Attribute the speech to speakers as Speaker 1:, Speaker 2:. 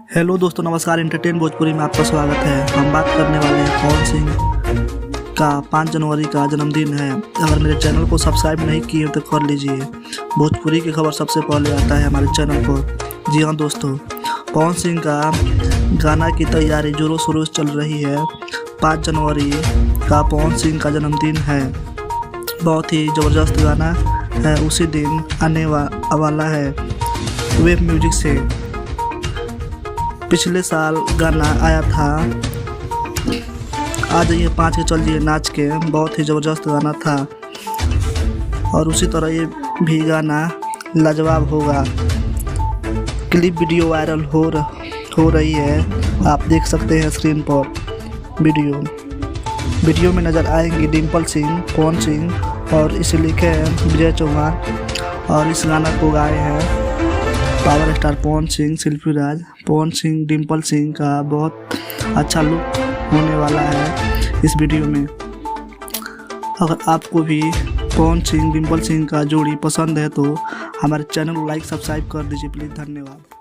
Speaker 1: Hello दोस्तों, नमस्कार। Entertain Bhojpuri में आपका स्वागत है। हम बात करने वाले हैं पवन सिंह का 5 जनवरी का जन्मदिन है। अगर मेरे चैनल को सब्सक्राइब नहीं किए हो तो कर लीजिए। भोजपुरी की खबर सबसे पहले आता है हमारे चैनल पर। जी हाँ दोस्तों, पवन सिंह का गाना की तैयारी जोरों शोरों से चल रही है। 5 जनवरी का पवन सिंह का जन्मदिन है। बहुत ही ज़बरदस्त गाना है, उसी दिन आने वाला है वेब म्यूजिक से। पिछले साल गाना आया था आ जाइए 5 के चल दिए नाच के, बहुत ही ज़बरदस्त गाना था। और उसी तरह ये भी गाना लाजवाब होगा। क्लिप वीडियो वायरल हो रही है, आप देख सकते हैं स्क्रीन पर। वीडियो में नज़र आएंगे डिम्पल सिंह, पवन सिंह और इसे लिखे हैं विजय चौहान। और इस गाना को गाए हैं पावर स्टार पवन सिंह, शिल्पी राज। पवन सिंह डिम्पल सिंह का बहुत अच्छा लुक होने वाला है इस वीडियो में। अगर आपको भी पवन सिंह डिम्पल सिंह का जोड़ी पसंद है तो हमारे चैनल को लाइक सब्सक्राइब कर दीजिए प्लीज़। धन्यवाद।